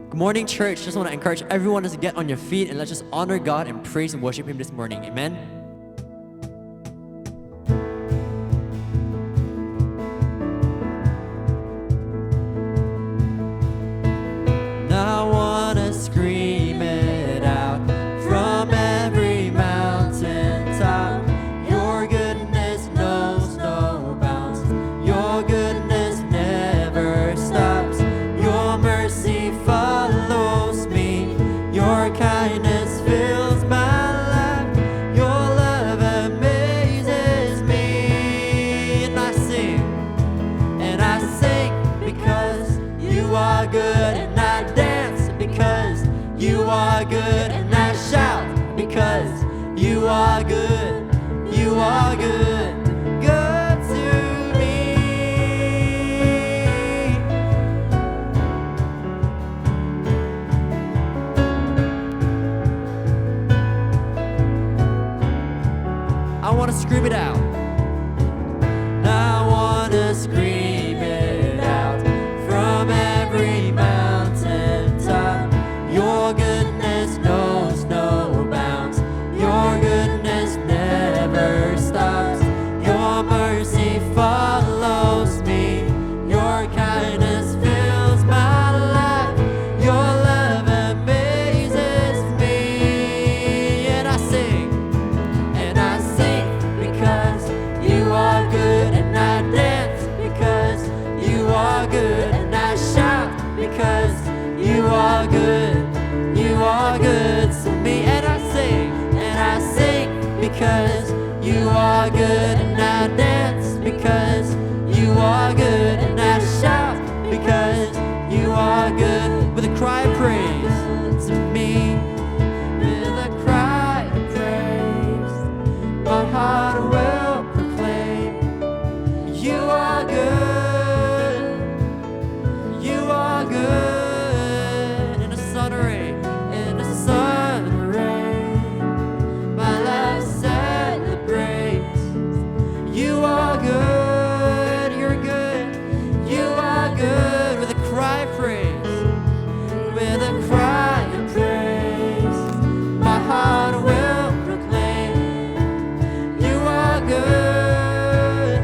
Good morning, church. Just want to encourage everyone to get on your feet and let's just honor God and praise and worship Him this morning. Amen. I want to scream it out from every mountaintop. Your goodness knows no bounds. Your goodness never stops. Your mercy follows me. Your kindness fills my life. Your love amazes me. And I sing because you are good, and I dance because you are good, and I shout because you are good. You are good, good to me. I want to scream it out. I want to scream it out from every mountaintop. Your goodness knows no bounds. Your goodness never stops. Your mercy follows me. Your kindness fills my life. Your love amazes me. And I sing because you are good, and I dance because you are good, and I shout because you are good. You are good to me. And I sing because you are good, and I dance because you are good, and I shout because you are good. With a cry of praise to me, with a cry of praise, my heart will proclaim you are good. You are good. In the sun or rain, in the sun or rain, my life celebrates. You are good. You're good. You are good. With a cry of praise, with a cry of praise, my heart will proclaim you are good.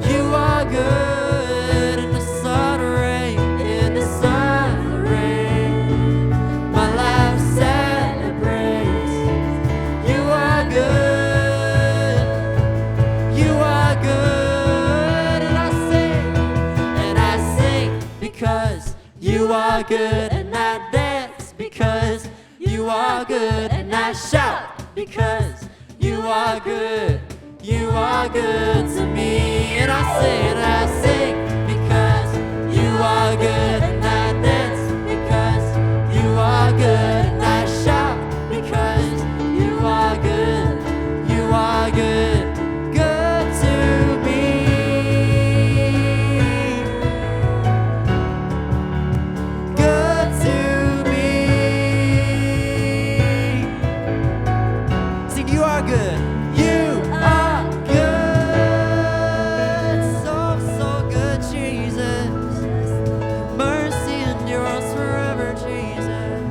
You are good. In the sun or rain, in the sun or rain, my life celebrates. You are good. You are good. And I sing because you are good, and I dance because you are good, and I shout because you are good. You are good to me. And I sing because you are good, and I dance because you are good, and I shout because you are good. You are good, good to me. Good to me. Sing, you are good. You are good. So, so good, Jesus. Mercy endures forever, Jesus.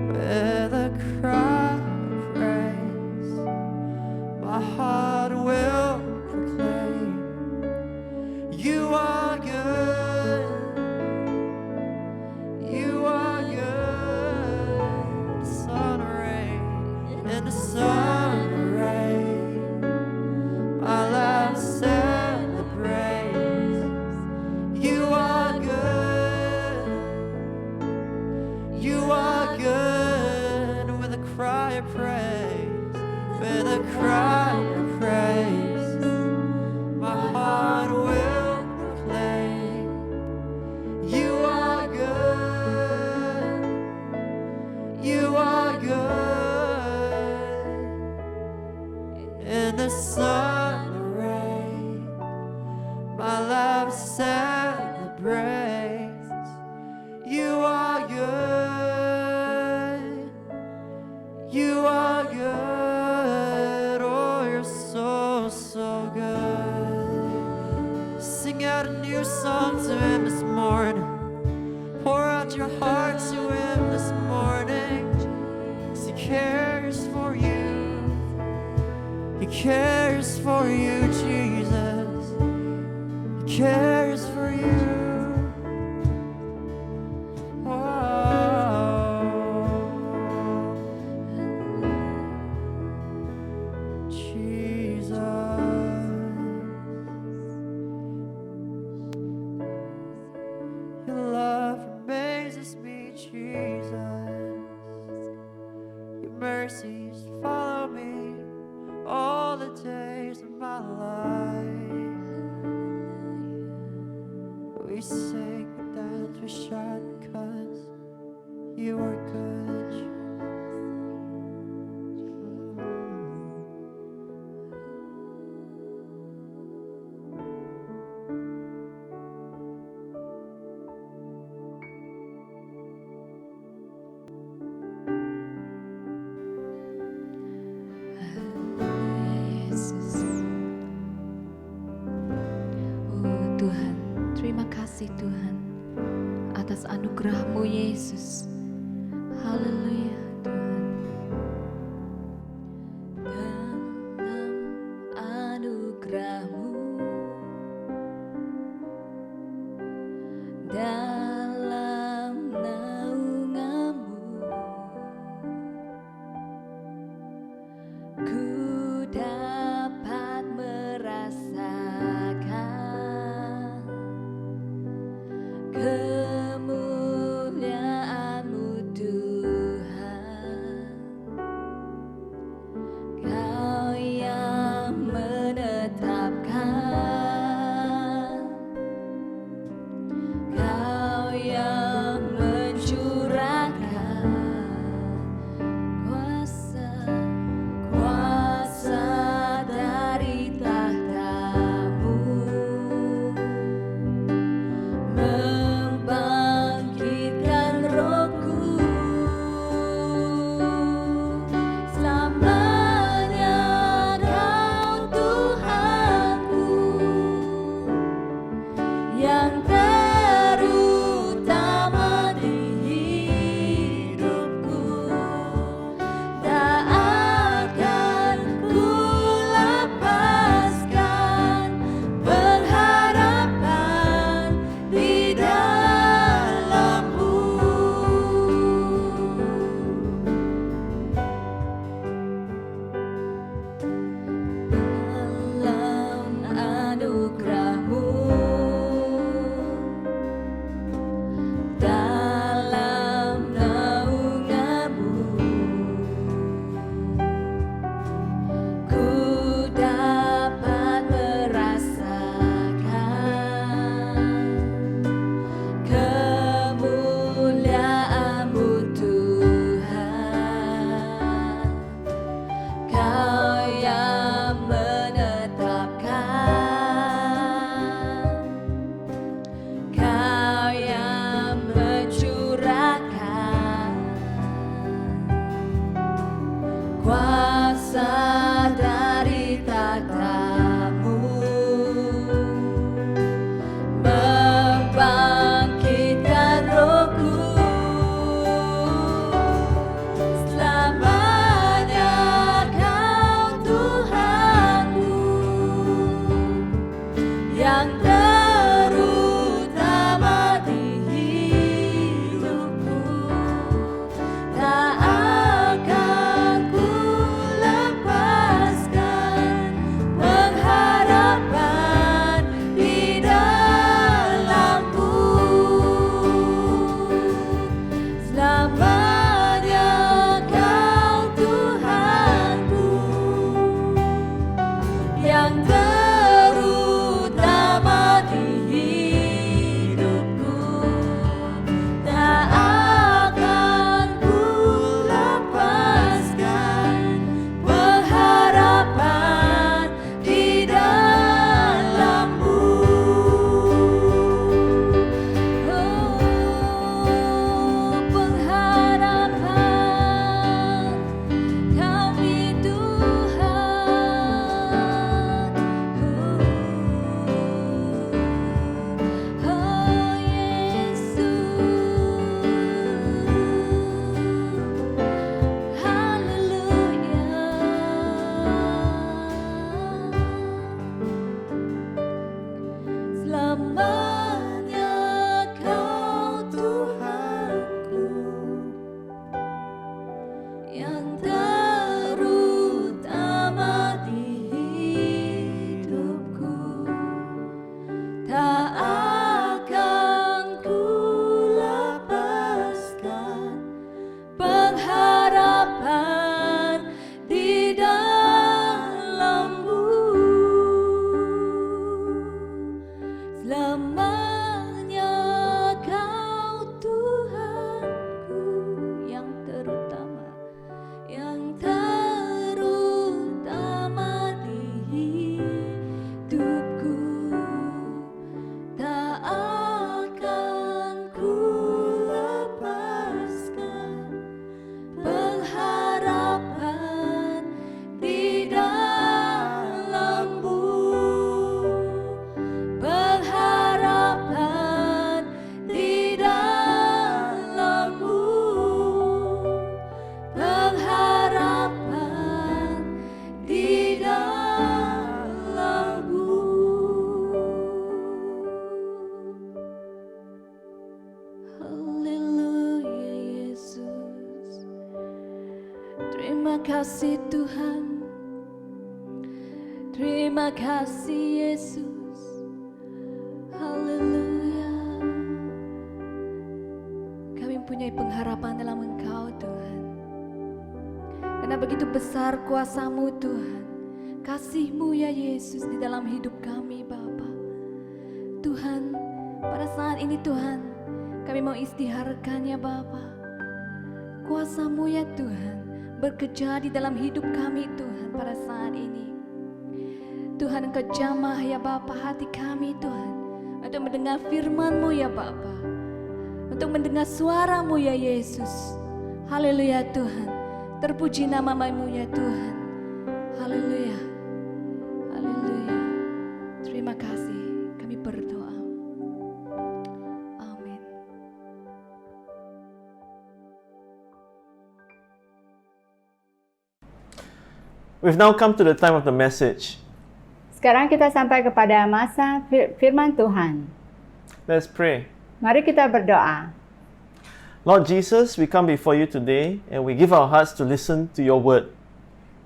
With a cry of praise, my heart will proclaim you are good. You are good. Sun or rain, in the sun or rain, my life celebrates. You are good. You are good. With a cry of praise, with a cry of praise, my heart will proclaim you are good. You are good. In the sun or rain, my life celebrates. You are good. You are good. Oh, you're so, so good. Sing out a new your song to Him this morning. Pour out your heart to Him this morning. 'Cause He cares for you. He cares for you, Jesus. He cares for you. Mercies follow me all the days of my life. We sing, we dance, we shout because you are good. Tuhan atas anugerah-Mu Yesus. Haleluya Tuhan. Dalam anugerah-Mu, dalam naungan-Mu, ku dapat merasakan kemuliaan-Mu Tuhan. Kau yang menetapkan, Kau yang mencurahkan kuasa dari tahta-Mu, membangkitkan rohku. Selamanya Kau Tuhanku, yang terutama di hidupku. Tak akan ku lepaskan pengharapan di dalam-Mu. Dalam anugerah-Mu, dalam naungan-Mu, ku dapat merasakan kemuliaan-Mu Tuhan. Kau yang menetapkan, Kau yang mencurahkan kuasa dari tahta-Mu, membangkitkan rohku. Selamanya Kau Tuhanku, yang terutama di hidupku. Tak akan ku lepaskan pengharapan di dalam-Mu. Selamanya Kau Tuhanku, yang terutama di hidupku. Tak akan ku lepaskan pengharapan di dalam-Mu. Pengharapan kami Tuhan. kasih Tuhan. Terima kasih Yesus. Haleluya. Kami mempunyai pengharapan dalam Engkau Tuhan. Karena begitu besar kuasa-Mu Tuhan. Kasih-Mu ya Yesus di dalam hidup kami Bapa. Tuhan, pada saat ini Tuhan, kami mau istiharkan ya Bapa. Kuasa-Mu ya Tuhan bekerja di dalam hidup kami Tuhan pada saat ini. Tuhan, Engkau jamah ya Bapa hati kami Tuhan untuk mendengar firman-Mu ya Bapa, untuk mendengar suara-Mu ya Yesus. Haleluya Tuhan, terpuji nama-Mu ya Tuhan. Haleluya, haleluya. Terima kasih, kami berdoa. Amin. We've now come to the time of the message. Sekarang kita sampai kepada masa firman Tuhan. Let's pray. Mari kita berdoa. Lord Jesus, we come before you today and we give our hearts to listen to your word.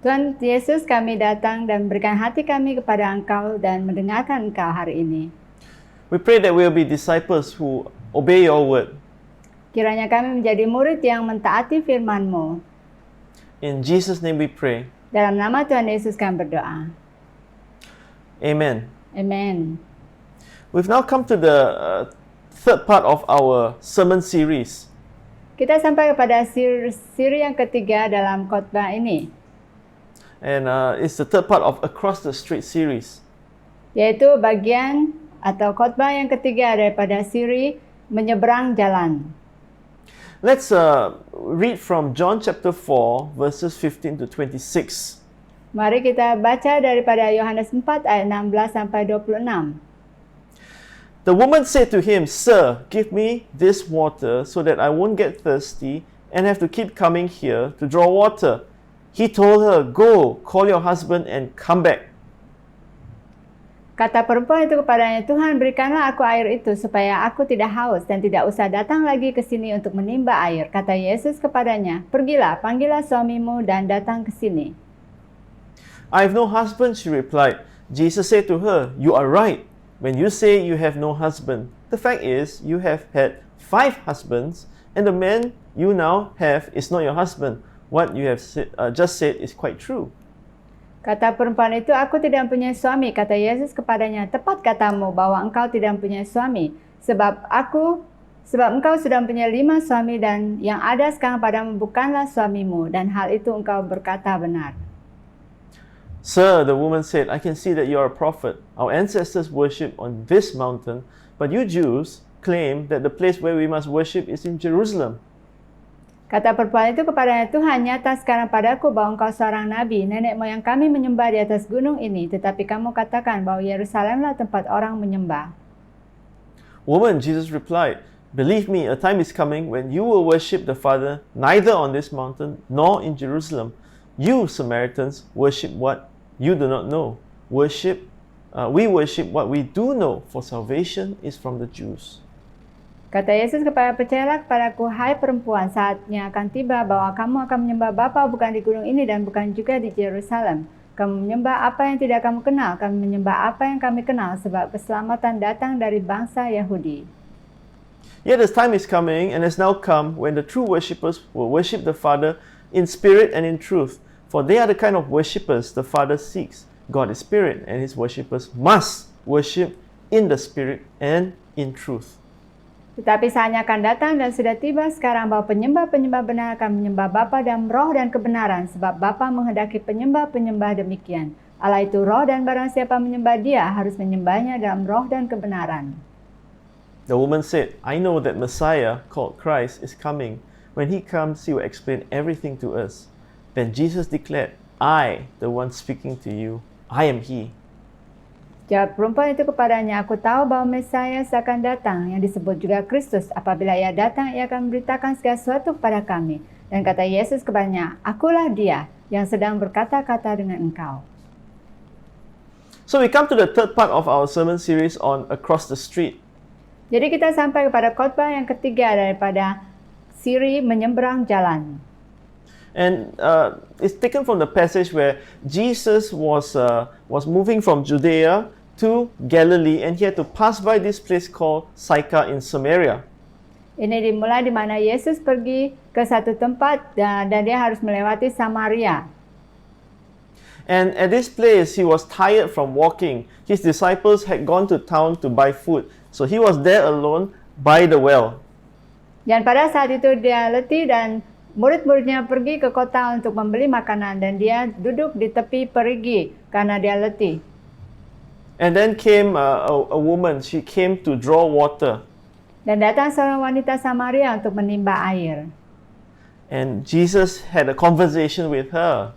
Tuhan Yesus, kami datang dan berikan hati kami kepada Engkau dan mendengarkan Engkau hari ini. We pray that we will be disciples who obey your word. Kiranya kami menjadi murid yang mentaati firman-Mu. In Jesus' name we pray. Dalam nama Tuhan Yesus kami berdoa. Amen. Amen. We've now come to the third part of our sermon series. Kita sampai kepada siri yang ketiga dalam khotbah ini, And it's the third part of Across the Street series. yaitu bagian atau khotbah yang ketiga daripada siri menyeberang jalan. Let's read from John chapter 4 verses 15 to 26. Mari kita baca daripada Yohanes 4 ayat 16 sampai 26. The woman said to him, "Sir, give me this water so that I won't get thirsty and have to keep coming here to draw water." He told her, "Go, call your husband and come back." Kata perempuan itu kepadanya, "Tuhan, berikanlah aku air itu supaya aku tidak haus dan tidak usah datang lagi ke sini untuk menimba air." Kata Yesus kepadanya, "Pergilah, panggillah suamimu dan datang ke sini." "I have no husband," she replied. Jesus said to her, "You are right when you say you have no husband. The fact is, you have had 5 husbands, and the man you now have is not your husband. What you have just said is quite true." Kata perempuan itu, "Aku tidak mempunyai suami." Kata Yesus kepadanya, "Tepat katamu bahwa engkau tidak mempunyai suami. Sebab engkau sudah mempunyai 5 suami dan yang ada sekarang padamu bukanlah suamimu. Dan hal itu engkau berkata benar." "Sir," the woman said, "I can see that you are a prophet. Our ancestors worshipped on this mountain, but you Jews claim that the place where we must worship is in Jerusalem." Kata perempuan itu kepadanya, "Tuhan, nyata sekarang padaku bahwa engkau seorang nabi. Nenek moyang kami menyembah di atas gunung ini, tetapi kamu katakan bahwa Yerusalemlah tempat orang menyembah." "Woman," Jesus replied, "believe me, a time is coming when you will worship the Father neither on this mountain nor in Jerusalem. You Samaritans worship what you do not know. We worship what we do know, for salvation is from the Jews." Kata Yesus kepada, "Percayalah kepadaku, hai perempuan, saatnya akan tiba bahwa kamu akan menyembah Bapa bukan di gunung ini dan bukan juga di Yerusalem. Kamu menyembah apa yang tidak kamu kenal, kami menyembah apa yang kami kenal, sebab keselamatan datang dari bangsa Yahudi." Yet the time is coming, and has now come, when the true worshippers will worship the Father in spirit and in truth, for they are the kind of worshippers the Father seeks. God is spirit, and his worshippers must worship in the spirit and in truth. Tetapi saatnya akan datang dan sudah tiba sekarang bahwa penyembah-penyembah benar akan menyembah Bapa dalam roh dan kebenaran, sebab Bapa menghendaki penyembah-penyembah demikian. Allah itu roh, dan barang siapa menyembah Dia harus menyembahnya dalam roh dan kebenaran. The woman said, "I know that Messiah, called Christ, is coming. When he comes, he will explain everything to us." Then Jesus declared, "I, the one speaking to you, I am he." Jawab perempuan itu kepadanya, "Aku tahu bahwa Mesias akan datang, yang disebut juga Kristus. Apabila ia datang, ia akan memberitakan segala sesuatu kepada kami." Dan kata Yesus kepadanya, "Akulah Dia yang sedang berkata-kata dengan engkau." So we come to the third part of our sermon series on Across the Street. Jadi kita sampai kepada khotbah yang ketiga daripada siri menyeberang jalan. And it's taken from the passage where Jesus was moving from Judea to Galilee, and he had to pass by this place called Sychar in Samaria. Ini dimulai di mana Yesus pergi ke satu tempat dan dia harus melewati Samaria. And at this place, he was tired from walking. His disciples had gone to town to buy food, so he was there alone by the well. Dan pada saat itu dia letih dan murid-muridnya pergi ke kota untuk membeli makanan dan dia duduk di tepi perigi karena dia letih. And then came a woman. She came to draw water. Dan datang seorang wanita Samaria untuk menimba air. And Jesus had a conversation with her.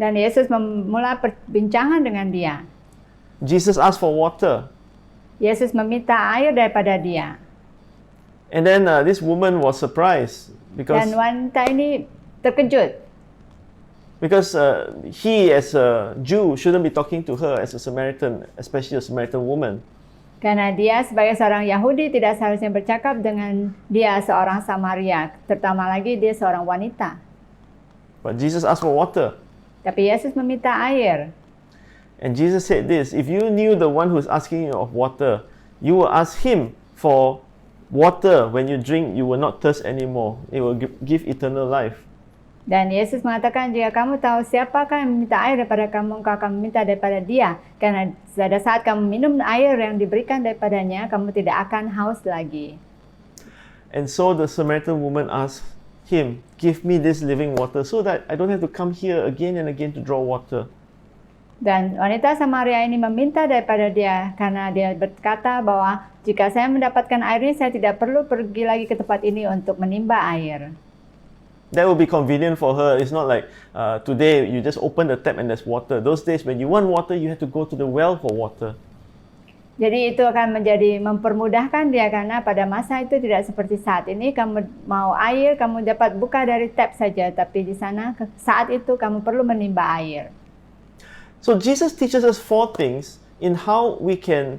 Dan Yesus memulai perbincangan dengan dia. Jesus asked for water. Yesus meminta air daripada dia. And then this woman was surprised Dan wanita ini terkejut. because he as a Jew shouldn't be talking to her as a Samaritan, especially a Samaritan woman. Karena dia sebagai seorang Yahudi tidak seharusnya bercakap dengan dia seorang Samaria, terutama lagi dia seorang wanita. But Jesus asked for water. Tapi Yesus meminta air. And Jesus said this, if you knew the one who is asking you of water, you will ask him for water. When you drink, you will not thirst anymore. It will give eternal life. Dan Yesus mengatakan, jika kamu tahu siapakah yang meminta air daripada kamu, engkau akan meminta daripada dia. Karena pada saat kamu minum air yang diberikan daripadanya, kamu tidak akan haus lagi. And so the Samaritan woman asked him, give me this living water so that I don't have to come here again and again to draw water. Dan wanita Samaria ini meminta daripada dia karena dia berkata bahwa jika saya mendapatkan air ini, saya tidak perlu pergi lagi ke tempat ini untuk menimba air. That would be convenient for her. It's not like today you just open the tap and there's water. Those days when you want water, you have to go to the well for water. Jadi itu akan menjadi mempermudahkan dia karena pada masa itu tidak seperti saat ini. Kamu mau air, kamu dapat buka dari tap saja. Tapi di sana saat itu kamu perlu menimba air. So Jesus teaches us 4 things in how we can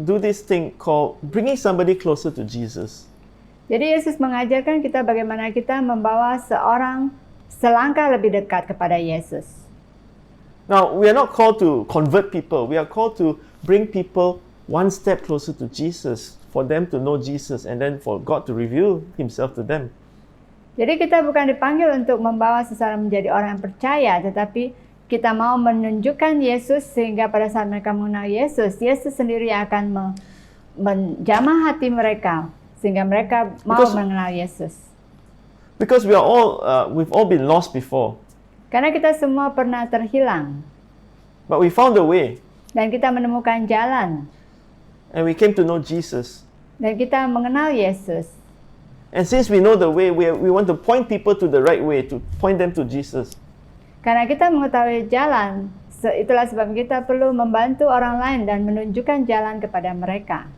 do this thing called bringing somebody closer to Jesus. Jadi Yesus mengajarkan kita bagaimana kita membawa seorang selangkah lebih dekat kepada Yesus. Now, we are not called to convert people. We are called to bring people one step closer to Jesus, for them to know Jesus, and then for God to reveal himself to them. Jadi kita bukan dipanggil untuk membawa seseorang menjadi orang yang percaya, tetapi kita mau menunjukkan Yesus sehingga pada saat mereka mengenal Yesus, Yesus sendiri akan menjamah hati mereka sehingga mereka mau mengenal Yesus. Because we've all been lost before. Karena kita semua pernah terhilang. But we found a way. Dan kita menemukan jalan. And we came to know Jesus. Dan kita mengenal Yesus. And since we know the way, we want to point people to the right way, to point them to Jesus. Karena kita mengetahui jalan, itulah sebab kita perlu membantu orang lain dan menunjukkan jalan kepada mereka.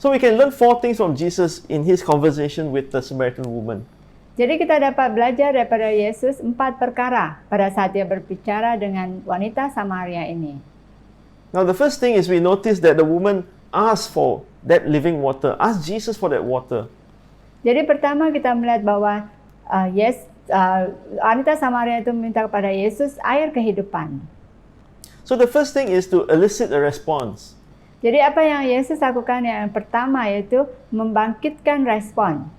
So we can learn 4 things from Jesus in his conversation with the Samaritan woman. Jadi kita dapat belajar daripada Yesus 4 perkara pada saat dia berbicara dengan wanita Samaria ini. Now the first thing is we notice that the woman asked for that living water, asked Jesus for that water. Jadi pertama kita melihat bahwa wanita Samaria itu meminta kepada Yesus air kehidupan. So the first thing is to elicit a response. Jadi apa yang Yesus lakukan yang pertama yaitu membangkitkan respon.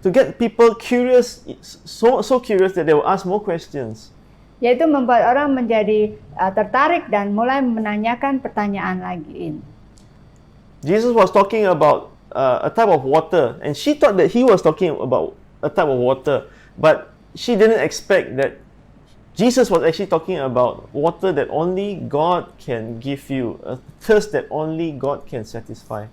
To get people curious, so curious that they will ask more questions. Yaitu membuat orang menjadi tertarik dan mulai menanyakan pertanyaan lagi. Jesus was talking about a type of water, and she thought that he was talking about a type of water, but she didn't expect that Jesus was actually talking about water that only God can give you, a thirst that only God can satisfy.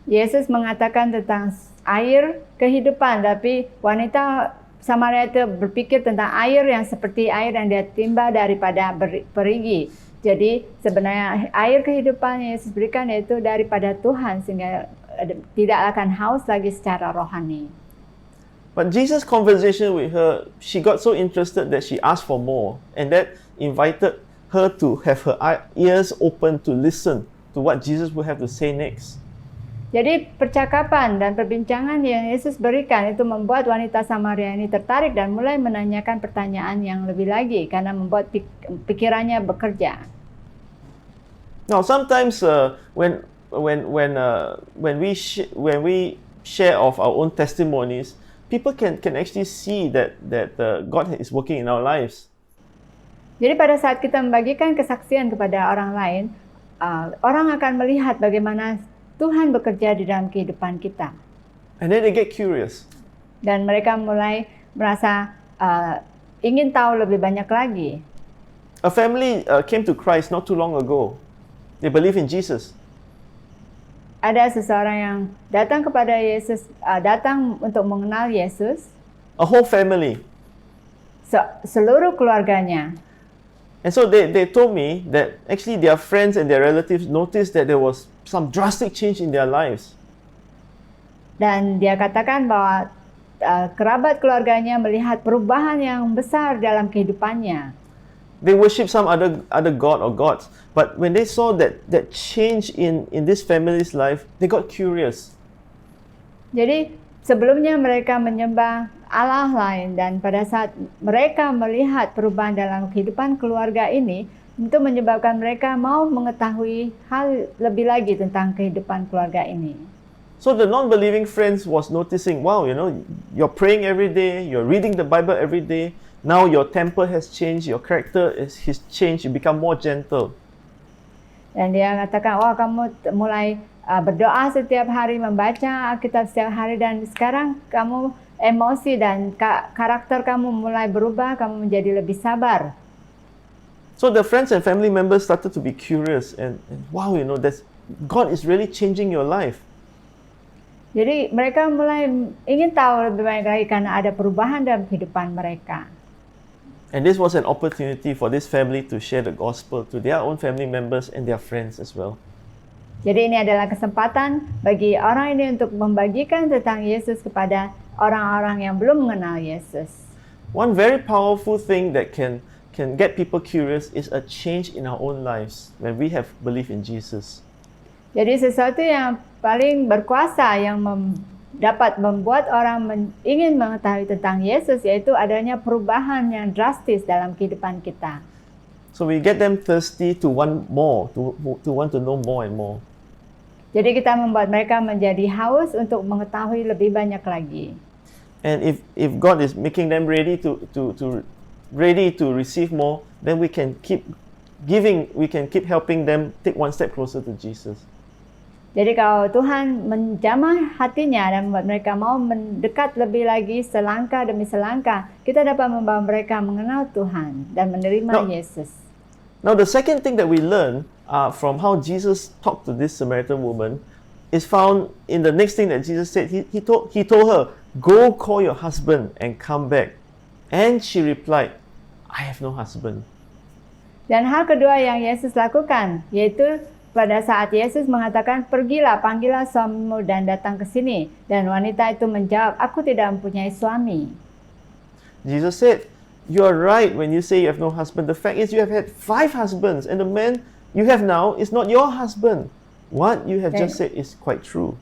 Yesus mengatakan tentang air kehidupan, tapi wanita Samaria itu berpikir tentang air yang seperti air yang dia timba daripada perigi. Jadi sebenarnya air kehidupan yang Yesus berikan yaitu daripada Tuhan sehingga tidak akan haus lagi secara rohani. But Jesus' conversation with her, she got so interested that she asked for more, and that invited her to have her ears open to listen to what Jesus would have to say next. Jadi percakapan dan perbincangan yang Yesus berikan itu membuat wanita Samaria ini tertarik dan mulai menanyakan pertanyaan yang lebih lagi karena membuat pikirannya bekerja. Now, sometimes when we share of our own testimonies, people can actually see that God is working in our lives. Jadi pada saat kita membagikan kesaksian kepada orang lain, orang akan melihat bagaimana Tuhan bekerja di dalam kehidupan kita. And then they get curious. Dan mereka mulai merasa ingin tahu lebih banyak lagi. A family came to Christ not too long ago. They believe in Jesus. Ada seseorang yang datang kepada Yesus, datang untuk mengenal Yesus. A whole family. Seluruh keluarganya. And so they told me that actually their friends and their relatives noticed that there was some drastic change in their lives. Dan dia katakan bahwa kerabat keluarganya melihat perubahan yang besar dalam kehidupannya. They worship some other god or gods, but when they saw that change in this family's life, they got curious. Jadi sebelumnya mereka menyembah Allah lain, dan pada saat mereka melihat perubahan dalam kehidupan keluarga ini, itu menyebabkan mereka mau mengetahui hal lebih lagi tentang kehidupan keluarga ini. So the non-believing friends was noticing, wow, you're praying every day, you're reading the Bible every day. Now your temper has changed, your character has changed, you become more gentle. Dan dia katakan, wah kamu mulai berdoa setiap hari, membaca Alkitab setiap hari, dan sekarang kamu emosi dan karakter kamu mulai berubah, kamu menjadi lebih sabar. So the friends and family members started to be curious and wow, God is really changing your life. Jadi mereka mulai ingin tahu lebih banyak lagi karena ada perubahan dalam kehidupan mereka. And this was an opportunity for this family to share the gospel to their own family members and their friends as well. Jadi ini adalah kesempatan bagi orang ini untuk membagikan tentang Yesus kepada orang-orang yang belum mengenal Yesus. One very powerful thing that can get people curious is a change in our own lives when we have belief in Jesus. Jadi sesuatu yang paling berkuasa yang dapat membuat orang ingin mengetahui tentang Yesus, yaitu adanya perubahan yang drastis dalam kehidupan kita. So we get them thirsty to want more, to want to know more and more. Jadi kita membuat mereka menjadi haus untuk mengetahui lebih banyak lagi. And if God is making them ready to receive more, then we can keep giving, we can keep helping them take one step closer to Jesus. Jadi kalau Tuhan menjamah hatinya dan membuat mereka mau mendekat lebih lagi selangkah demi selangkah, kita dapat membawa mereka mengenal Tuhan dan menerima Yesus. Now the second thing that we learn from how Jesus talked to this Samaritan woman is found in the next thing that Jesus said. He told her, "Go call your husband and come back." And she replied, "I have no husband." Dan hal kedua yang Yesus lakukan, yaitu pada saat Yesus mengatakan, "Pergilah, panggillah suamimu dan datang ke sini." Dan wanita itu menjawab, "Aku tidak mempunyai suami." Jesus said, "You are right when you say you have no husband. The fact is you have had 5 husbands, and the man you have now is not your husband. What you have just said is quite true."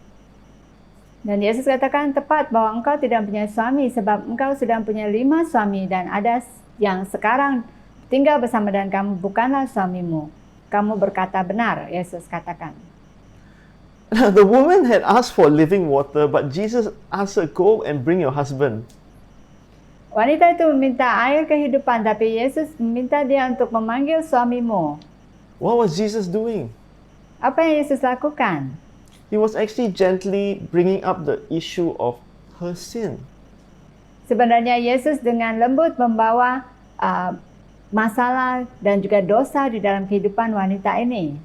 Dan Yesus katakan tepat bahwa engkau tidak mempunyai suami sebab engkau sudah mempunyai 5 suami, dan ada yang sekarang tinggal bersama dan kamu bukanlah suamimu. Kamu berkata benar, Yesus katakan. The woman had asked for living water, but Jesus asked her, "Go and bring your husband." Wanita itu meminta air kehidupan, tapi Yesus meminta dia untuk memanggil suamimu. What was Jesus doing? Apa yang Yesus lakukan? He was actually gently bringing up the issue of her sin. Sebenarnya Yesus dengan lembut membawa masalah dan juga dosa di dalam kehidupan wanita ini.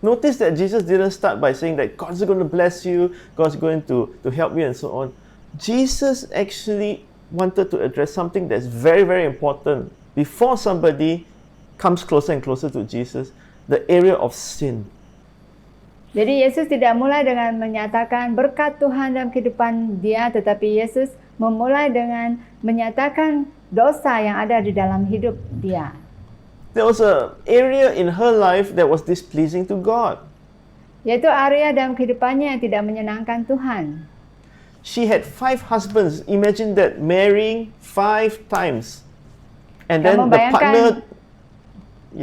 Notice that Jesus didn't start by saying that God's going to bless you, God's going to help you and so on. Jesus actually wanted to address something that's very, very important before somebody comes closer and closer to Jesus, the area of sin. Jadi Yesus tidak mulai dengan menyatakan berkat Tuhan dalam kehidupan dia, tetapi Yesus memulai dengan menyatakan dosa yang ada di dalam hidup dia. There was an area in her life that was displeasing to God. Yaitu area dalam kehidupannya yang tidak menyenangkan Tuhan. She had 5 husbands. Imagine that, marrying 5 times. And then Kamu the bayangkan- partner,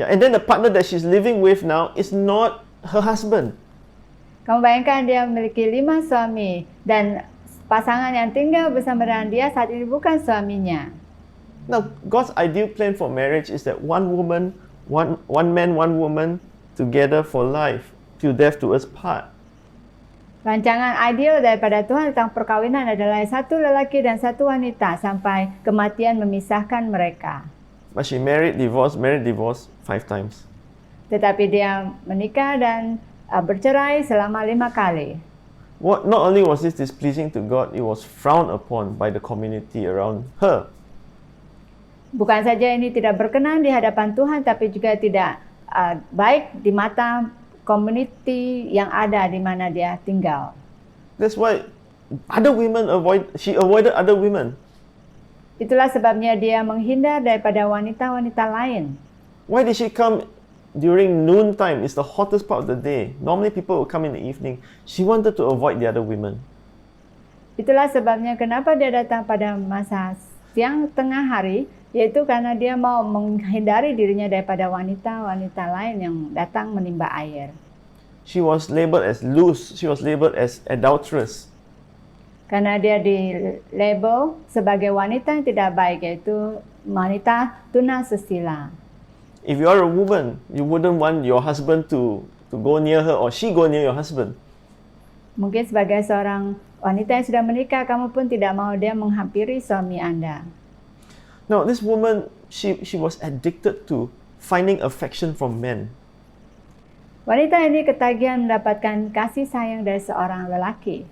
and then the partner that she's living with now is not her husband. Kamu bayangkan dia memiliki 5 suami dan pasangan yang tinggal bersama dengan dia saat ini bukan suaminya. Now, God's ideal plan for marriage is that one woman, one man, one woman together for life, till death do us part. Rancangan ideal daripada Tuhan tentang perkawinan adalah satu lelaki dan satu wanita sampai kematian memisahkan mereka. But she married, divorced 5 times. Tetapi dia menikah dan bercerai selama 5 kali. Not only was this displeasing to God, it was frowned upon by the community around her. Bukan saja ini tidak berkenan di hadapan Tuhan, tapi juga tidak baik di mata community yang ada di mana dia tinggal. That's why she avoided other women. Itulah sebabnya dia menghindar daripada wanita-wanita lain. Why did she come during noon time? It's the hottest part of the day. Normally people will come in the evening. She wanted to avoid the other women. Itulah sebabnya kenapa dia datang pada masa siang tengah hari, yaitu karena dia mau menghindari dirinya daripada wanita-wanita lain yang datang menimba air. She was labeled as loose. She was labeled as adulteress. Karena dia di-label sebagai wanita yang tidak baik, yaitu wanita tunasusila. If you are a woman, you wouldn't want your husband to go near her or she go near your husband. Mungkin sebagai seorang wanita yang sudah menikah, kamu pun tidak mau dia menghampiri suami Anda. Now, this woman, she was addicted to finding affection from men. Wanita ini ketagihan mendapatkan kasih sayang dari seorang lelaki.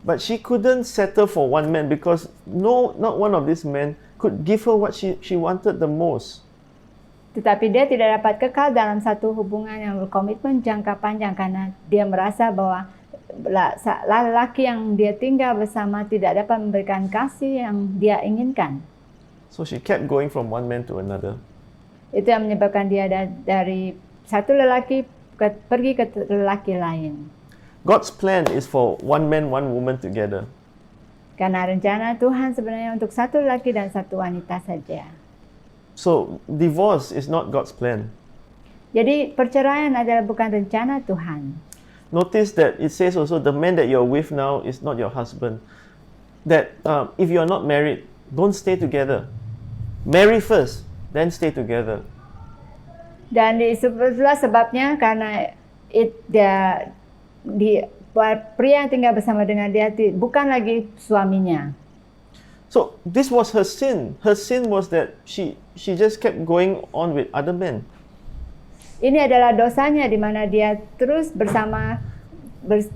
But she couldn't settle for one man because not one of these men could give her what she wanted the most. Tetapi dia tidak dapat kekal dalam satu hubungan yang berkomitmen jangka panjang karena dia merasa bahwa lelaki yang dia tinggal bersama tidak dapat memberikan kasih yang dia inginkan. So she kept going from one man to another. Itu yang menyebabkan dia dari satu lelaki pergi ke lelaki lain. God's plan is for one man, one woman together. Karena rencana Tuhan sebenarnya untuk satu lelaki dan satu wanita saja. So divorce is not God's plan. Jadi perceraian adalah bukan rencana Tuhan. Notice that it says also the man that you're with now is not your husband. That if you're not married, don't stay together. Marry first, then stay together. Dan itulah sebabnya karena pria yang tinggal bersama dengan dia bukan lagi suaminya. So this was her sin. Her sin was that she just kept going on with other men. Ini adalah dosanya di mana dia terus bersama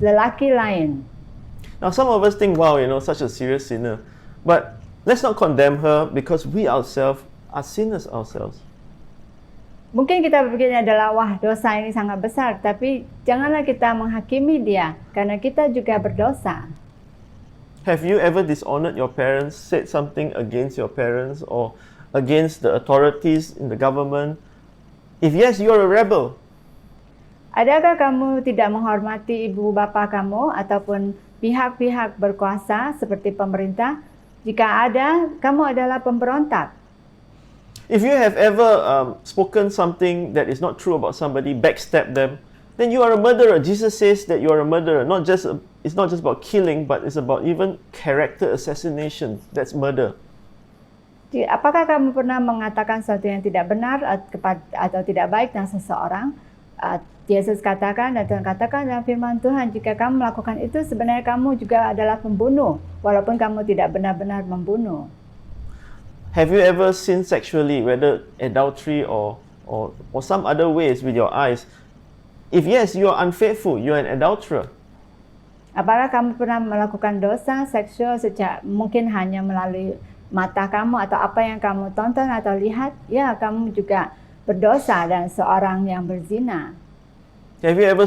lelaki lain. Now some of us think, wow, such a serious sinner. But let's not condemn her because we ourselves are sinners ourselves. Mungkin kita berpikir adalah wah dosa ini sangat besar, tapi janganlah kita menghakimi dia karena kita juga berdosa. Have you ever dishonored your parents, said something against your parents or against the authorities in the government? If yes, you are a rebel. Adakah kamu tidak menghormati ibu bapa kamu ataupun pihak-pihak berkuasa seperti pemerintah? Jika ada, kamu adalah pemberontak. If you have ever spoken something that is not true about somebody, backstab them, then you are a murderer. Jesus says that you are a murderer. It's not just about killing, but it's about even character assassination. That's murder. Apakah kamu pernah mengatakan sesuatu yang tidak benar atau tidak baik tentang seseorang? Yesus katakan dan Tuhan katakan dalam firman Tuhan, jika kamu melakukan itu sebenarnya kamu juga adalah pembunuh, walaupun kamu tidak benar-benar membunuh. Have you ever sinned sexually, whether adultery or some other ways with your eyes? If yes, you are unfaithful, you are an adulterer. Apakah kamu pernah melakukan dosa seksual mungkin hanya melalui mata kamu atau apa yang kamu tonton atau lihat? Ya, kamu juga berdosa dan seorang yang berzina. Have you ever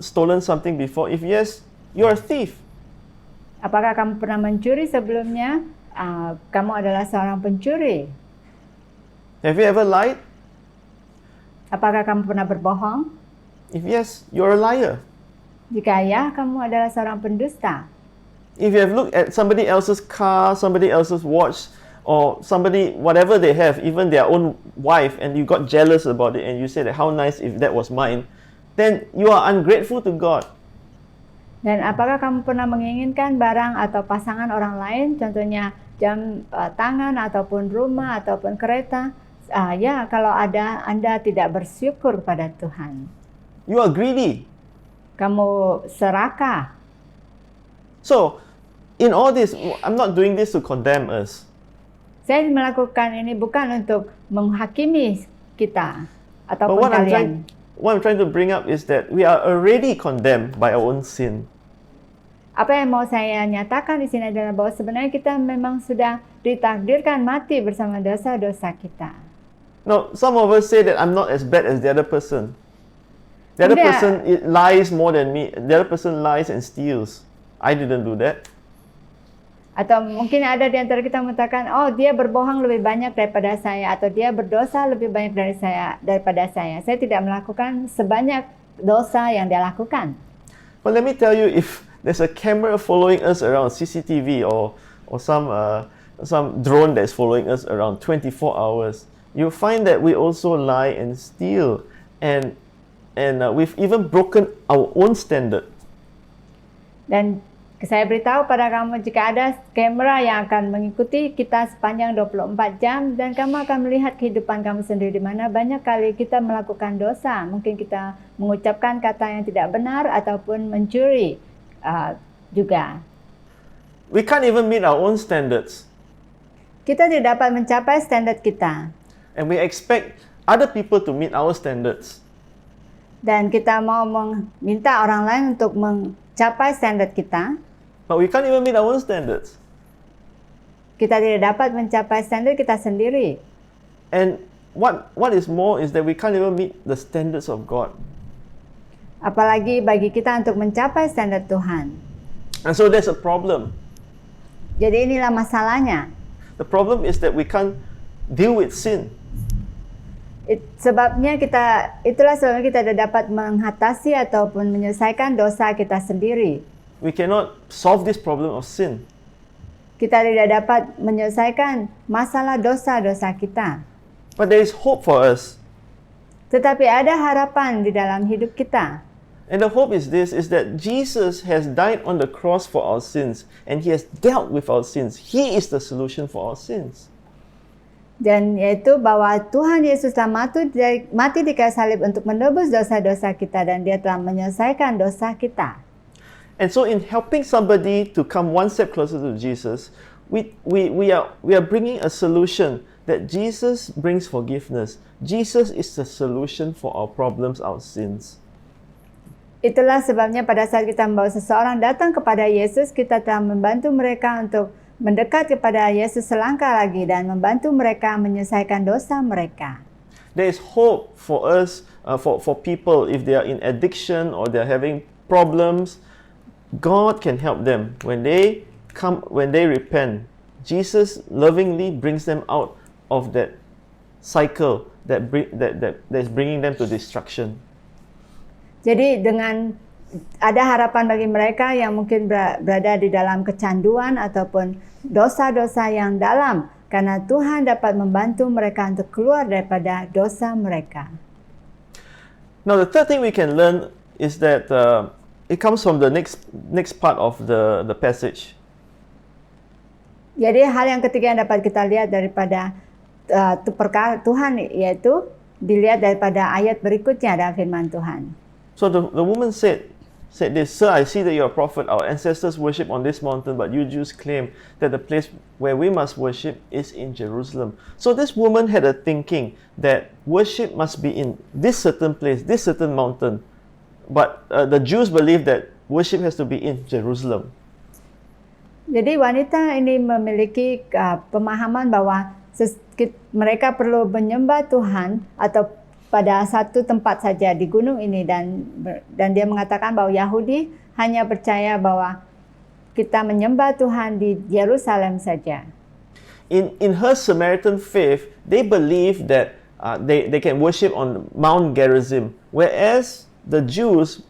stolen something before? If yes, you are a thief. Apakah kamu pernah mencuri sebelumnya? Kamu adalah seorang pencuri. Have you ever lied? Apakah kamu pernah berbohong? If yes, you are a liar. Jika ya, kamu adalah seorang pendusta. If you have looked at somebody else's car, somebody else's watch, or somebody, whatever they have, even their own wife, and you got jealous about it and you said that how nice if that was mine, then you are ungrateful to God. Dan apakah kamu pernah menginginkan barang atau pasangan orang lain, contohnya jam tangan ataupun rumah ataupun kereta? Ya, kalau ada, Anda tidak bersyukur kepada Tuhan. You are greedy. Kamu serakah. So, in all this, I'm not doing this to condemn us. Saya melakukan ini bukan untuk menghakimi kita But ataupun kalian. what I'm trying to bring up is that we are already condemned by our own sin. Apa yang mau saya nyatakan di sini adalah bahwa sebenarnya kita memang sudah ditakdirkan mati bersama dosa-dosa kita. Now, some of us say that I'm not as bad as the other person. The other Tidak. person lies more than me. The other person lies and steals. I didn't do that. Atau mungkin ada di antara kita mengatakan, oh dia berbohong lebih banyak daripada saya, atau dia berdosa lebih banyak daripada saya. Saya tidak melakukan sebanyak dosa yang dia lakukan. But let me tell you, if there's a camera following us around, CCTV or some drone that's following us around 24 hours, you'll find that we also lie and steal, and we've even broken our own standard. Dan saya beritahu pada kamu, jika ada kamera yang akan mengikuti kita sepanjang 24 jam, dan kamu akan melihat kehidupan kamu sendiri, di mana banyak kali kita melakukan dosa. Mungkin kita mengucapkan kata yang tidak benar ataupun mencuri juga. We can't even meet our own standards, Kita tidak dapat mencapai standar kita. and we expect other people to meet our standards. Dan kita mau meminta orang lain untuk mencapai standar kita. But we can't even meet our own standards. Kita tidak dapat mencapai standar kita sendiri. And what is more is that we can't even meet the standards of God. Apalagi bagi kita untuk mencapai standar Tuhan. And so there's a problem. Jadi inilah masalahnya. The problem is that we can't deal with sin. Itulah sebabnya kita tidak dapat mengatasi ataupun menyelesaikan dosa kita sendiri. We cannot solve this problem of sin. Kita tidak dapat menyelesaikan masalah dosa-dosa kita. But there is hope for us. Tetapi ada harapan di dalam hidup kita. And the hope is this, is that Jesus has died on the cross for our sins, and He has dealt with our sins. He is the solution for our sins. Dan yaitu bahwa Tuhan Yesus telah mati di kayu salib untuk menebus dosa-dosa kita, dan Dia telah menyelesaikan dosa kita. And so in helping somebody to come one step closer to Jesus, we are bringing a solution that Jesus brings forgiveness. Jesus is the solution for our problems, our sins. Itulah sebabnya pada saat kita membawa seseorang datang kepada Yesus, kita telah membantu mereka untuk mendekat kepada Yesus selangkah lagi dan membantu mereka menyelesaikan dosa mereka. There is hope for us, for people if they are in addiction or they are having problems. God can help them when they repent. Jesus lovingly brings them out of that cycle that is bringing them to destruction. Jadi dengan ada harapan bagi mereka yang mungkin berada di dalam kecanduan ataupun dosa-dosa yang dalam, karena Tuhan dapat membantu mereka untuk keluar daripada dosa mereka. Now the third thing we can learn is that it comes from the next part of the passage. Jadi hal yang ketiga yang dapat kita lihat daripada perkara Tuhan, yaitu dilihat daripada ayat berikutnya dalam firman Tuhan. So the woman said this, "Sir, I see that you are a prophet. Our ancestors worship on this mountain, but you Jews claim that the place where we must worship is in Jerusalem." So this woman had a thinking that worship must be in this certain place, this certain mountain. But the Jews believe that worship has to be in Jerusalem. Jadi wanita ini memiliki pemahaman bahwa mereka perlu menyembah Tuhan atau pada satu tempat saja di gunung ini, dan dia mengatakan bahwa Yahudi hanya percaya bahwa kita menyembah Tuhan di Yerusalem saja. In her Samaritan faith, they believe that they can worship on Mount Gerizim, whereas the Jews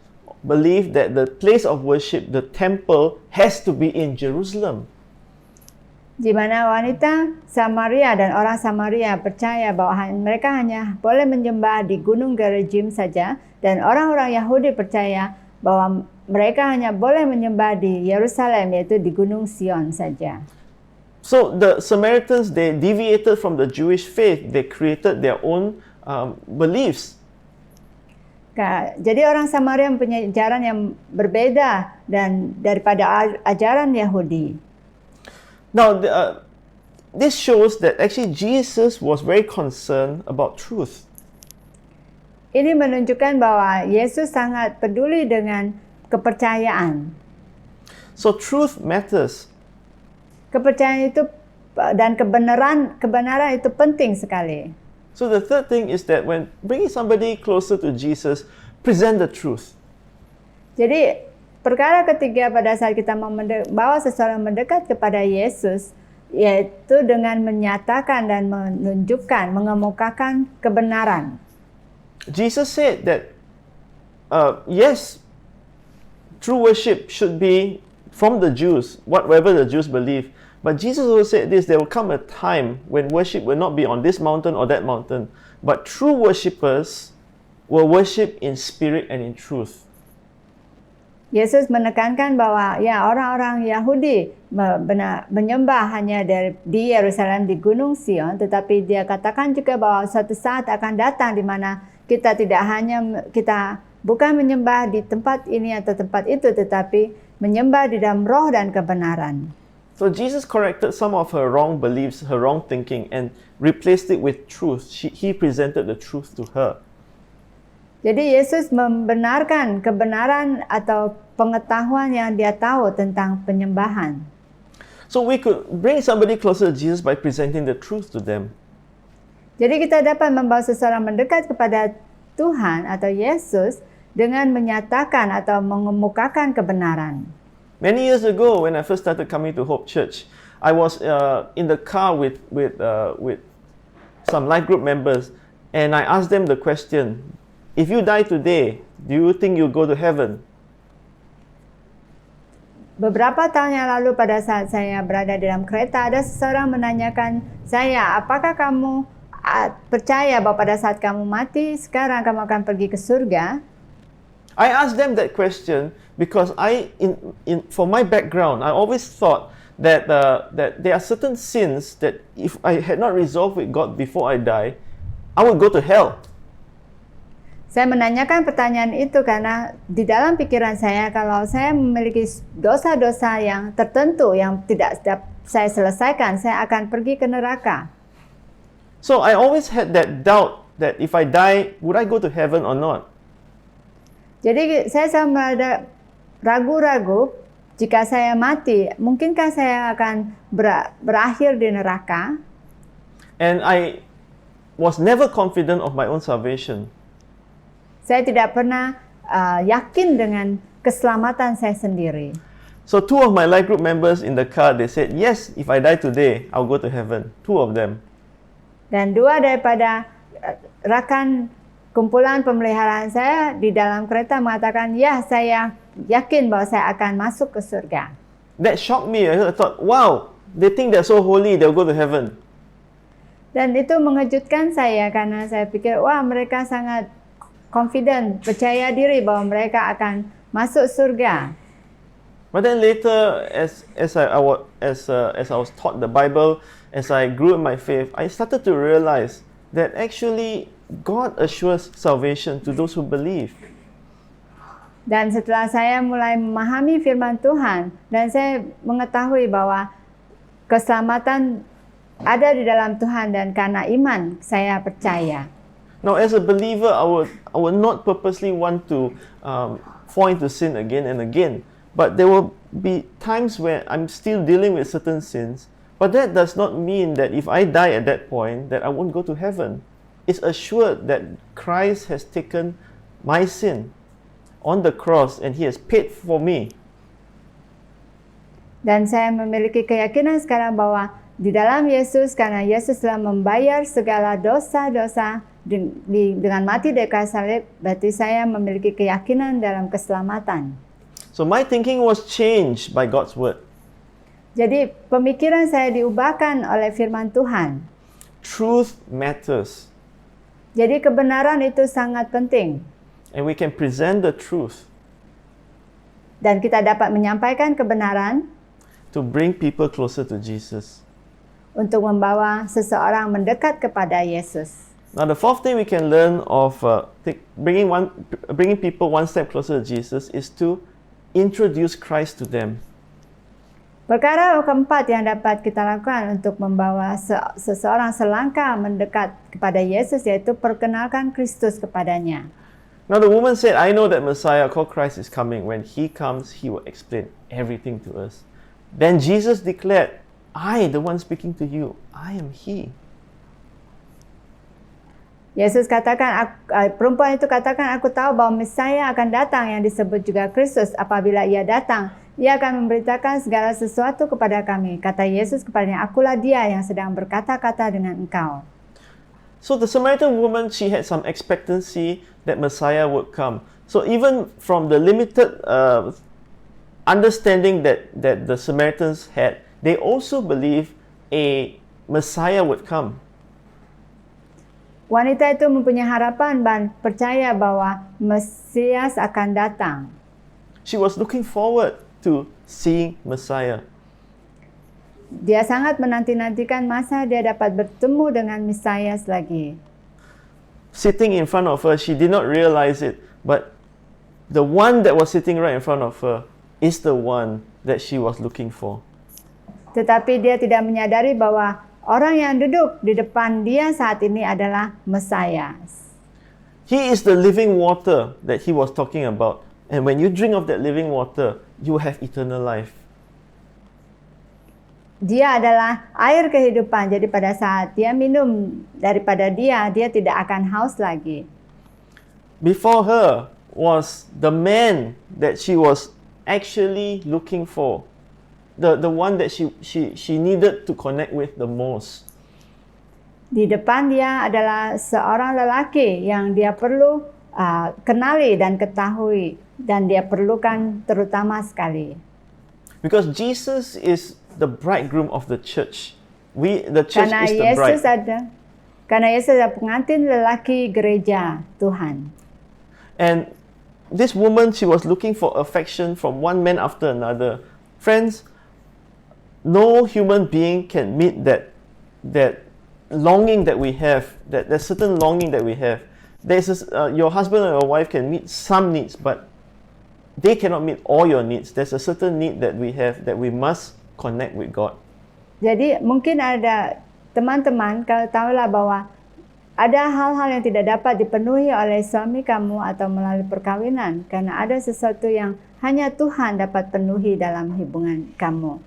believe that the place of worship, the temple, has to be in Jerusalem. Di mana wanita Samaria dan orang Samaria percaya bahwa mereka hanya boleh menyembah di Gunung Gerizim saja, dan orang-orang Yahudi percaya bahwa mereka hanya boleh menyembah di Yerusalem, yaitu di Gunung Sion saja. So the Samaritans, they deviated from the Jewish faith. They created their own beliefs. Jadi orang Samaria mempunyai ajaran yang berbeda dan daripada ajaran Yahudi. Now, this shows that actually Jesus was very concerned about truth. Ini menunjukkan bahwa Yesus sangat peduli dengan kepercayaan. So truth matters. Kepercayaan itu dan kebenaran itu penting sekali. So the third thing is that when bringing somebody closer to Jesus, present the truth. Jadi perkara ketiga pada saat kita membawa seseorang mendekat kepada Yesus, yaitu dengan menyatakan dan menunjukkan, mengemukakan kebenaran. Jesus said that, yes, true worship should be from the Jews, whatever the Jews believe. But Jesus also said this, there will come a time when worship will not be on this mountain or that mountain, but true worshippers will worship in spirit and in truth. Yesus menekankan bahwa ya orang-orang Yahudi menyembah hanya di Yerusalem di Gunung Sion, tetapi dia katakan juga bahwa suatu saat akan datang di mana kita bukan menyembah di tempat ini atau tempat itu, tetapi menyembah di dalam roh dan kebenaran. So Jesus corrected some of her wrong beliefs, her wrong thinking, and replaced it with truth. He presented the truth to her. Jadi Yesus membenarkan kebenaran atau pengetahuan yang dia tahu tentang penyembahan. So we could bring somebody closer to Jesus by presenting the truth to them. Jadi kita dapat membawa seseorang mendekat kepada Tuhan atau Yesus dengan menyatakan atau mengemukakan kebenaran. Many years ago, when I first started coming to Hope Church, I was in the car with some life group members, and I asked them the question, if you die today, do you think you'll go to heaven? Beberapa tahun yang lalu pada saat saya berada di dalam kereta, ada seseorang menanyakan saya, apakah kamu percaya bahwa pada saat kamu mati, sekarang kamu akan pergi ke surga? I asked them that question because for my background, I always thought that there are certain sins that if I had not resolved with God before I die, I would go to hell. Saya menanyakan pertanyaan itu karena di dalam pikiran saya, kalau saya memiliki dosa-dosa yang tertentu yang tidak saya selesaikan, saya akan pergi ke neraka. So I always had that doubt that if I die, would I go to heaven or not? Jadi saya selalu ada ragu-ragu, jika saya mati, mungkinkah saya akan berakhir di neraka? And I was never confident of my own salvation. Saya tidak pernah yakin dengan keselamatan saya sendiri. So two of my life group members in the car, they said, yes, if I die today, I'll go to heaven. Two of them. Dan dua daripada rakan kumpulan pemeliharaan saya di dalam kereta mengatakan, ya, saya yakin bahwa saya akan masuk ke surga. That shocked me. I thought, wow, they think they're so holy, they'll go to heaven. Dan itu mengejutkan saya karena saya pikir, wah, mereka sangat confident, percaya diri bahwa mereka akan masuk surga. But then later, as I was taught the Bible, as I grew in my faith, I started to realize that actually God assures salvation to those who believe. Dan setelah saya mulai memahami firman Tuhan, dan saya mengetahui bahwa keselamatan ada di dalam Tuhan, dan karena iman saya percaya. Now, as a believer, I would not purposely want to fall into sin again and again. But there will be times where I'm still dealing with certain sins. But that does not mean that if I die at that point, that I won't go to heaven. It's assured that Christ has taken my sin on the cross and He has paid for me. Dan saya memiliki keyakinan sekarang bahwa di dalam Yesus, karena Yesus telah membayar segala dosa-dosa dengan mati di kayu salib, berarti saya memiliki keyakinan dalam keselamatan. So my thinking was changed by God's word. Jadi pemikiran saya diubahkan oleh firman Tuhan. Truth matters, Jadi kebenaran itu sangat penting. and we can present the truth Dan kita dapat menyampaikan kebenaran to bring people closer to Jesus. untuk membawa seseorang mendekat kepada Yesus. Now, the fourth thing we can learn of bringing people one step closer to Jesus is to introduce Christ to them. Perkara keempat yang dapat kita lakukan untuk membawa seseorang selangkah mendekat kepada Yesus, yaitu perkenalkan Kristus kepadanya. Now, the woman said, I know that Messiah called Christ is coming. When he comes, he will explain everything to us. Then Jesus declared, I, the one speaking to you, I am he. Yesus katakan, perempuan itu katakan, aku tahu bahwa Mesias akan datang yang disebut juga Kristus. Apabila ia datang, ia akan memberitakan segala sesuatu kepada kami. Kata Yesus kepadanya, akulah dia yang sedang berkata-kata dengan engkau. So the Samaritan woman, she had some expectancy that Messiah would come. So even from the limited understanding that the Samaritans had, they also believed a Messiah would come. Wanita itu mempunyai harapan dan percaya bahwa Mesias akan datang. She was looking forward to seeing Messiah. Dia sangat menanti-nantikan masa dia dapat bertemu dengan Mesias lagi. Sitting in front of her, she did not realize it, but the one that was sitting right in front of her is the one that she was looking for. Tetapi dia tidak menyadari bahwa orang yang duduk di depan dia saat ini adalah Mesias. He is the living water that he was talking about. And when you drink of that living water, you have eternal life. Dia adalah air kehidupan. Jadi pada saat dia minum daripada dia tidak akan haus lagi. Before her was the man that she was actually looking for. The one that she needed to connect with the most. Di depan dia adalah seorang lelaki yang dia perlu kenali dan ketahui dan dia perlukan terutama sekali. Because Jesus is the bridegroom of the church. The church Karena is the bride. Karena Yesus adalah pengantin lelaki gereja Tuhan. And this woman, she was looking for affection from one man after another. Friends, no human being can meet that longing that we have, that certain longing that we have. Your husband or your wife can meet some needs, but they cannot meet all your needs. There's a certain need that we have that we must connect with God. Jadi mungkin ada teman-teman kalau tahulah bahwa ada hal-hal yang tidak dapat dipenuhi oleh suami kamu atau melalui perkawinan karena ada sesuatu yang hanya Tuhan dapat penuhi dalam hubungan kamu.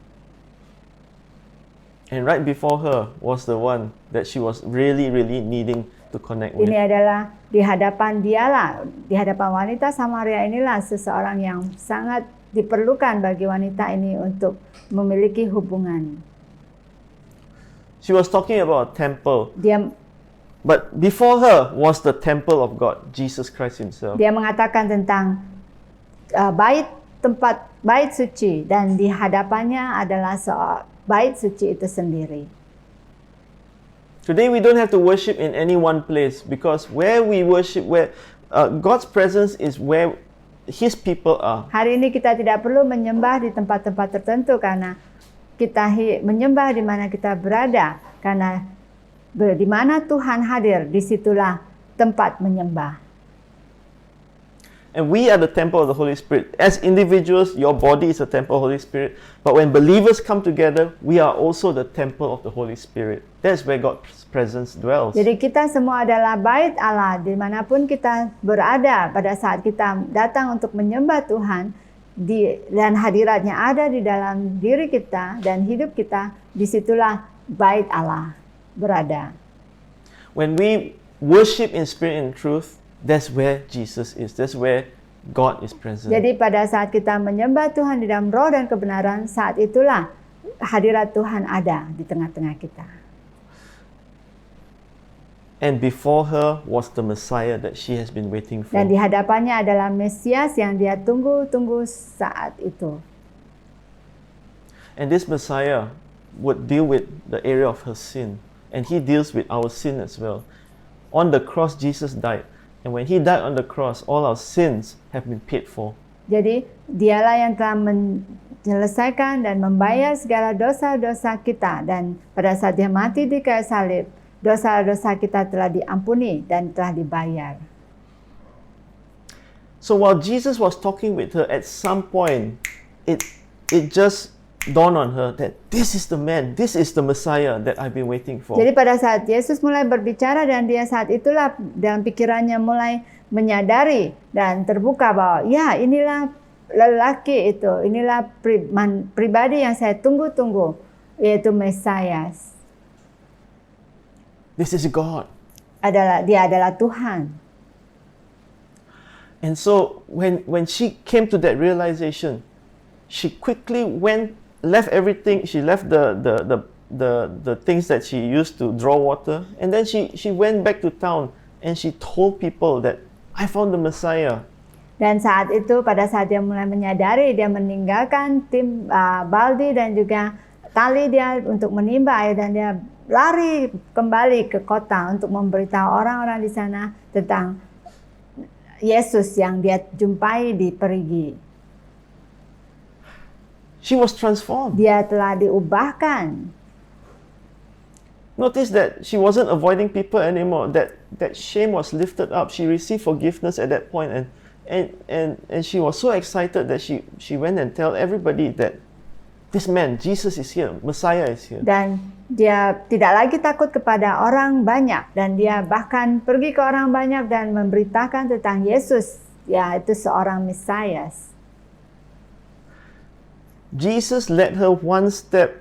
And right before her was the one that she was really, really needing to connect with. Ini adalah di hadapan dialah, di hadapan wanita Samaria inilah seseorang yang sangat diperlukan bagi wanita ini untuk memiliki hubungan. She was talking about a temple. Dia But before her was the temple of God, Jesus Christ himself. mengatakan tentang bait suci dan di hadapannya adalah bait suci itu sendiri. Today we don't have to worship in any one place because where we worship, God's presence is where His people are. Hari ini kita tidak perlu menyembah di tempat-tempat tertentu karena kita menyembah di mana kita berada. Karena di mana Tuhan hadir, disitulah tempat menyembah. And we are the temple of the Holy Spirit. As individuals, your body is a temple of the Holy Spirit. But when believers come together, we are also the temple of the Holy Spirit. That's where God's presence dwells. Jadi kita semua adalah bait Allah. Dimanapun kita berada pada saat kita datang untuk menyembah Tuhan, dan hadiratnya ada di dalam diri kita dan hidup kita, disitulah bait Allah berada. When we worship in spirit and truth, that's where Jesus is. That's where God is present. Jadi pada saat kita menyembah Tuhan di dalam roh dan kebenaran, saat itulah hadirat Tuhan ada di tengah-tengah kita. And before her was the Messiah that she has been waiting for. Dan di hadapannya adalah Mesias yang dia tunggu-tunggu saat itu. And this Messiah would deal with the area of her sin. And he deals with our sin as well. On the cross, Jesus died. And when he died on the cross, all our sins have been paid for. Jadi dialah yang telah menyelesaikan dan membayar segala dosa-dosa kita. Dan pada saat dia mati di kayu salib, dosa-dosa kita telah diampuni dan telah dibayar. So while Jesus was talking with her, at some point, it just dawned on her that this is the man, this is the Messiah that I've been waiting for. Jadi pada saat Yesus mulai berbicara dan dia saat itulah dalam pikirannya mulai menyadari dan terbuka bahwa ya inilah lelaki itu, inilah pribadi yang saya tunggu-tunggu, yaitu Mesias. This is God. Dia adalah Tuhan. And so when she came to that realization, she quickly left everything. She left the things that she used to draw water, and then she went back to town and she told people that I found the Messiah. Dan saat itu, pada saat dia mulai menyadari, dia meninggalkan baldi dan juga tali dia untuk menimba air, dan dia lari kembali ke kota untuk memberitahu orang-orang di sana tentang Yesus yang dia jumpai di perigi. She was transformed. Dia telah diubahkan. Notice that she wasn't avoiding people anymore. That shame was lifted up. She received forgiveness at that point, and she was so excited that she went and tell everybody that this man, Jesus is here, Messiah is here. Dan dia tidak lagi takut kepada orang banyak, dan dia bahkan pergi ke orang banyak dan memberitakan tentang Yesus, yaitu seorang Mesias. Jesus led her one step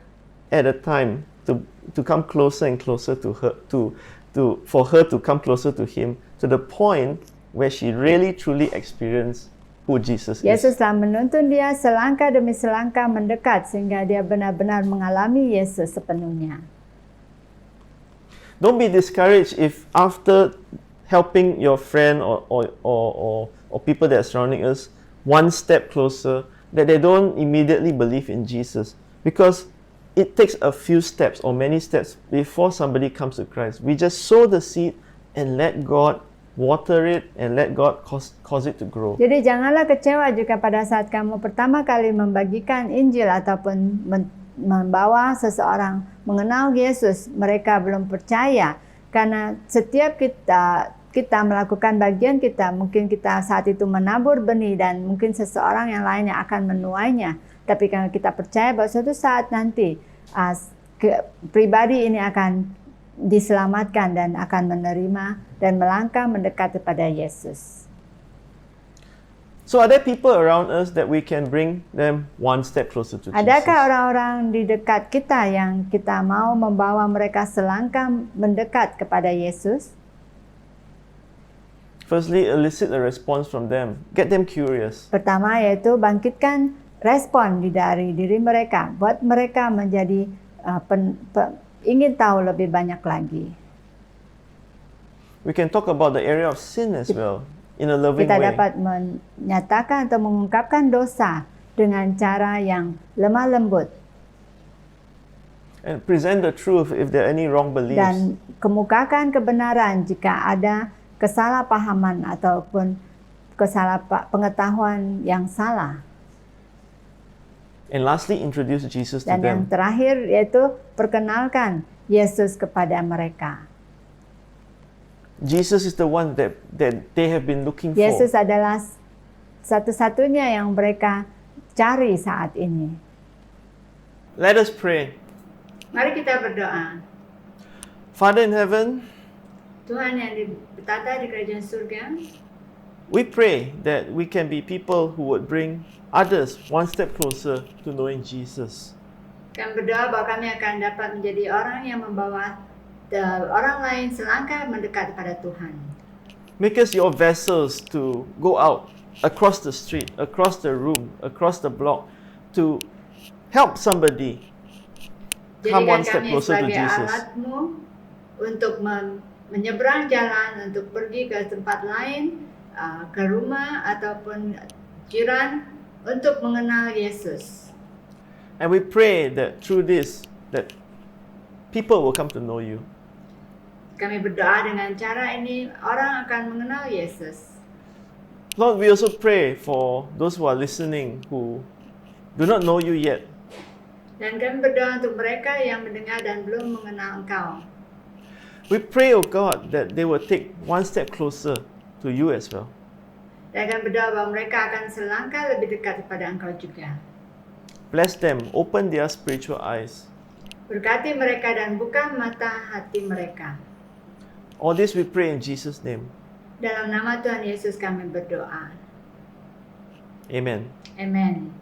at a time to come closer and closer to her, for her to come closer to him, to the point where she really truly experienced who Jesus is. Yesus telah menuntun dia selangkah demi selangkah mendekat sehingga dia benar-benar mengalami Yesus sepenuhnya. Don't be discouraged if after helping your friend or people that are surrounding us one step closer, that they don't immediately believe in Jesus, because it takes a few steps or many steps before somebody comes to Christ. We just sow the seed and let God water it and let God cause it to grow. Jadi janganlah kecewa jika pada saat kamu pertama kali membagikan Injil ataupun membawa seseorang mengenal Yesus, mereka belum percaya, karena setiap kita melakukan bagian kita, mungkin kita saat itu menabur benih dan mungkin seseorang yang lainnya akan menuainya. Tapi kalau kita percaya bahwa suatu saat nanti pribadi ini akan diselamatkan dan akan menerima dan melangkah mendekat kepada Yesus. So are there people around us that we can bring them one step closer to Adakah Jesus? orang-orang di dekat kita yang kita mau membawa mereka selangkah mendekat kepada Yesus? Firstly, elicit a response from them. Get them curious. Pertama yaitu bangkitkan respon dari diri mereka, buat mereka menjadi ingin tahu lebih banyak lagi. We can talk about the area of sin as well in a loving Kita way. dapat menyatakan atau mengungkapkan dosa dengan cara yang lemah lembut And present the truth if there are any wrong beliefs. dan kemukakan kebenaran jika ada kesalahpahaman ataupun pengetahuan yang salah. And lastly, introduce Jesus to Dan yang them. terakhir yaitu perkenalkan Yesus kepada mereka. Jesus is the one that they have been looking for. Yesus adalah satu-satunya yang mereka cari saat ini. Let us pray. Mari kita berdoa. Father in heaven, Tuhan yang bertata di kerajaan surga, we pray that we can be people who would bring others one step closer to knowing Jesus. kami berdoa bahwa kami akan dapat menjadi orang yang membawa orang lain selangkah mendekat kepada Tuhan. Make us your vessels to go out across the street, across the room, across the block, to help somebody come Jadikan one step kami closer to sebagai Jesus. alatmu untuk menyeberang jalan untuk pergi ke tempat lain, ke rumah ataupun jiran untuk mengenal Yesus. And we pray that through this, that people will come to know you. Kami berdoa dengan cara ini orang akan mengenal Yesus. Lord, we also pray for those who are listening who do not know you yet. Dan kami berdoa untuk mereka yang mendengar dan belum mengenal Engkau. We pray, oh God, that they will take one step closer to you as well. Dan kami berdoa bahwa mereka akan selangkah lebih dekat kepada Engkau juga. Bless them, open their spiritual eyes. Berkati mereka dan buka mata hati mereka. All this we pray in Jesus' name. Dalam nama Tuhan Yesus kami berdoa. Amen. Amen.